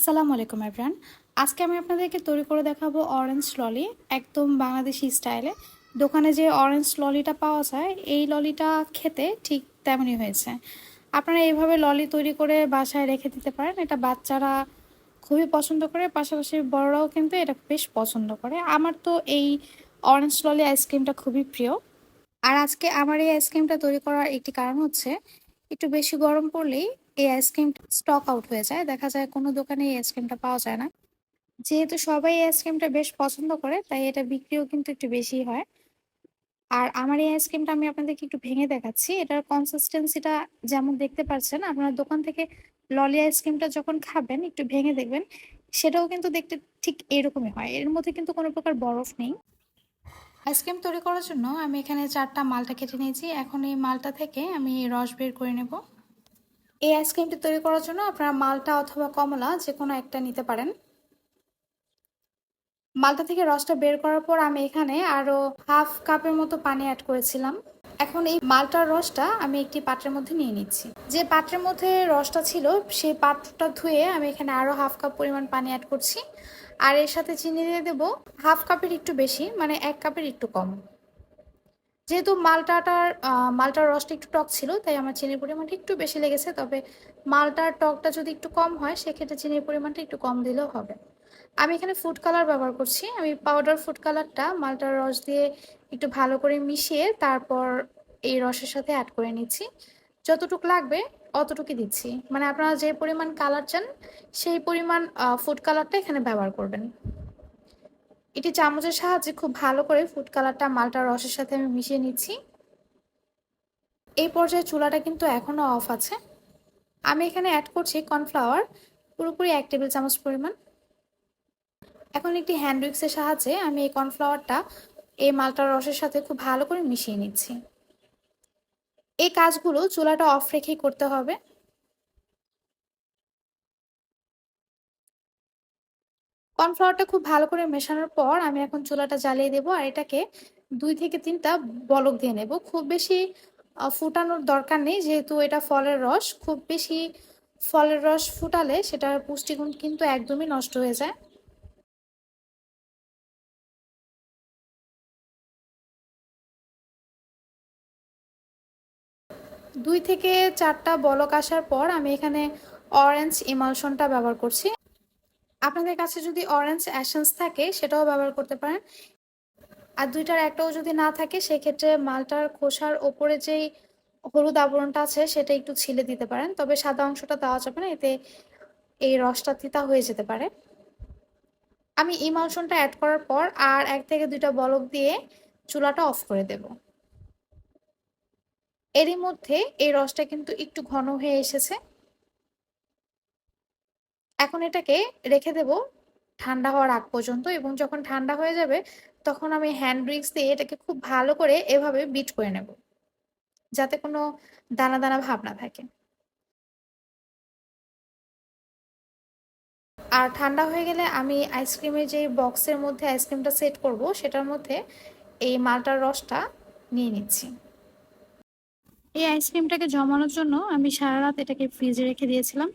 আসসালামু আলাইকুম এভরিওয়ান। আজকে আমি আপনাদেরকে তৈরি করে দেখাবো অরেঞ্জ ললি, একদম বাংলাদেশি স্টাইলে। দোকানে যে অরেঞ্জ ললিটা পাওয়া যায়, এই ললিটা খেতে ঠিক তেমনই হয়েছে। আপনারা এইভাবে ললি তৈরি করে বাসায় রেখে দিতে পারেন। এটা বাচ্চারা খুবই পছন্দ করে, পাশাপাশি বড়রাও কিন্তু এটা বেশ পছন্দ করে। আমার তো এই অরেঞ্জ ললি আইসক্রিমটা খুবই প্রিয়। আর আজকে আমার এই আইসক্রিমটা তৈরি করার একটি কারণ হচ্ছে, একটু বেশি গরম পড়লেই এই আইসক্রিমটা স্টক আউট হয়ে যায়, দেখা যায় কোনো দোকানে এই আইসক্রিমটা পাওয়া যায় না। যেহেতু সবাই এই আইসক্রিমটা বেশ পছন্দ করে, তাই এটা বিক্রিও কিন্তু একটু বেশি হয়। আর আমার এই আইসক্রিমটা আমি আপনাদেরকে একটু ভেঙে দেখাচ্ছি। এটার কনসিস্টেন্সিটা যেমন দেখতে পাচ্ছেন, আপনারা দোকান থেকে ললি আইসক্রিমটা যখন খাবেন একটু ভেঙে দেখবেন, সেটাও কিন্তু দেখতে ঠিক এরকমই হয়। এর মধ্যে কিন্তু কোনো প্রকার বরফ নেই। আইসক্রিম তৈরি করার জন্য আমি এখানে 4টা মালটা কেটে নিয়েছি। এখন এই মালটা থেকে আমি রস বের করে নেব। এই আইসক্রিমটি তৈরি করার জন্য আপনারা মালটা অথবা কমলা যে কোনো একটা নিতে পারেন। মালটা থেকে রসটা বের করার পর আমি এখানে আরো হাফ কাপের মতো পানি অ্যাড করেছিলাম। এখন এই মালটার রসটা আমি একটি পাত্রের মধ্যে নিয়ে নিচ্ছি। যে পাত্রের মধ্যে রসটা ছিল সেই পাত্রটা ধুয়ে আমি এখানে আরো হাফ কাপ পরিমাণ পানি অ্যাড করছি। আর এর সাথে চিনি দিয়ে দেবো হাফ কাপের একটু বেশি, মানে 1 কাপের একটু কম। যেহেতু মালটার রসটা একটু টক ছিল, তাই আমার চিনির পরিমাণটা একটু বেশি লেগেছে। তবে মালটার টকটা যদি একটু কম হয়, সেক্ষেত্রে চিনির পরিমাণটা একটু কম দিলেও হবে। আমি এখানে ফুড কালার ব্যবহার করছি। আমি পাউডার ফুড কালারটা মালটার রস দিয়ে একটু ভালো করে মিশিয়ে তারপর এই রসের সাথে অ্যাড করে নিচ্ছি। যতটুকু লাগবে অতটুকু দিচ্ছি, মানে আপনারা যে পরিমাণ কালার চান সেই পরিমাণ ফুড কালারটা এখানে ব্যবহার করবেন। এটি চামচের সাহায্যে খুব ভালো করে ফুড কালারটা মালটার রসের সাথে আমি মিশিয়ে নিচ্ছি। এই পর্যায়ে চুলাটা কিন্তু এখনো অফ আছে। আমি এখানে অ্যাড করছি কর্নফ্লাওয়ার, পুরোপুরি 1 টেবিল চামচ পরিমাণ। এখন একটি হ্যান্ড উইক্সের সাহায্যে আমি এই কর্নফ্লাওয়ারটা এই মালটার রসের সাথে খুব ভালো করে মিশিয়ে নিচ্ছি। এই কাজগুলো চুলাটা অফ রেখেই করতে হবে। কর্নফ্লাওয়ারটা খুব ভালো করে মেশানোর পর আমি এখন চুলাটা জ্বালিয়ে দেবো, আর এটাকে 2 থেকে 3টা বলক দিয়ে নেব। খুব বেশি ফুটানোর দরকার নেই, যেহেতু এটা ফলের রস। খুব বেশি ফলের রস ফুটালে সেটার পুষ্টিগুণ কিন্তু একদমই নষ্ট হয়ে যায়। 2 থেকে 4টা বলক আসার পর আমি এখানে অরেঞ্জ ইমালশনটা ব্যবহার করছি। আপনাদের কাছে যদি অরেঞ্জ অ্যাসেন্স থাকে সেটাও ব্যবহার করতে পারেন। আর দুইটার একটাও যদি না থাকে, সেক্ষেত্রে মালটার খোসার ওপরে যেই হলুদ আবরণটা আছে সেটা একটু ছিলে দিতে পারেন। তবে সাদা অংশটা দেওয়া যাবে না, এতে এই রসটা তিতা হয়ে যেতে পারে। আমি ইমালশনটা অ্যাড করার পর আর 1 থেকে 2টা বলক দিয়ে চুলাটা অফ করে দেব। এরই মধ্যে এই রসটা কিন্তু একটু ঘন হয়ে এসেছে। এখন এটাকে রেখে দেব ঠান্ডা হওয়ার আগ পর্যন্ত, এবং যখন ঠান্ডা হয়ে যাবে তখন আমি হ্যান্ড উইক্স দিয়ে এটাকে খুব ভালো করে এভাবে বিট করে নেব, যাতে কোনো দানা দানা ভাব না থাকে। আর ঠান্ডা হয়ে গেলে আমি আইসক্রিমের যে বক্সের মধ্যে আইসক্রিমটা সেট করব, সেটার মধ্যে এই মালটার রসটা নিয়ে নিচ্ছি। এই আইসক্রিমটাকে জমানোর জন্য আমি সারা রাত এটাকে ফ্রিজে রেখে দিয়েছিলাম।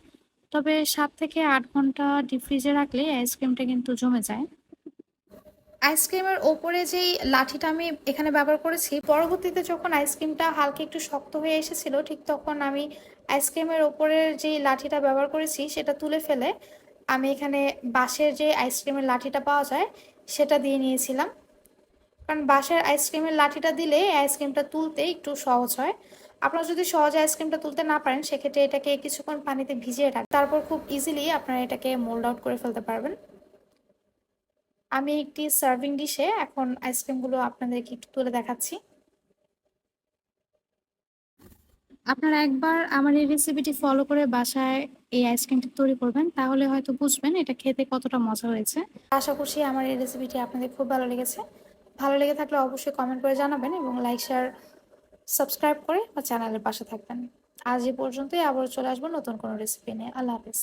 তবে 7 থেকে 8 ঘন্টা ডিপ ফ্রিজে রাখলে আইসক্রিমটা কিন্তু জমে যায়। আইসক্রিমের ওপরে যেই লাঠিটা আমি এখানে ব্যবহার করেছি, পরবর্তীতে যখন আইসক্রিমটা হালকা একটু শক্ত হয়ে এসেছিল, ঠিক তখন আমি আইসক্রিমের ওপরের যেই লাঠিটা ব্যবহার করেছি সেটা তুলে ফেলে আমি এখানে বাঁশের যে আইসক্রিমের লাঠিটা পাওয়া যায় সেটা দিয়ে নিয়েছিলাম। কারণ বাঁশের আইসক্রিমের লাঠিটা দিলে আইসক্রিমটা তুলতে একটু সহজ হয়। আপনারা যদি সহজে আইসক্রিমটা তুলতে না পারেন, সেক্ষেত্রে এটাকে কিছুক্ষণ পানিতে ভিজিয়ে রাখবেন, তারপর খুব ইজিলি আপনারা এটাকে মোল্ড আউট করে ফেলতে পারবেন। আমি একটি সার্ভিং ডিশে এখন আইসক্রিমগুলো আপনাদেরকে একটু তুলে দেখাচ্ছি। আপনারা একবার আমার এই রেসিপিটি ফলো করে বাসায় এই আইসক্রিমটি তৈরি করবেন, তাহলে হয়তো বুঝবেন এটা খেতে কতটা মজা হয়েছে। আশা করছি আমার এই রেসিপিটি আপনাদের খুব ভালো লেগেছে। ভালো লেগে থাকলে অবশ্যই কমেন্ট করে জানাবেন, এবং লাইক শেয়ার সাবস্ক্রাইব করে বা চ্যানেলের পাশে থাকবেন। আজ এই পর্যন্তই, আবার চলে আসবো নতুন কোনো রেসিপি নিয়ে। আল্লাহ হাফেজ।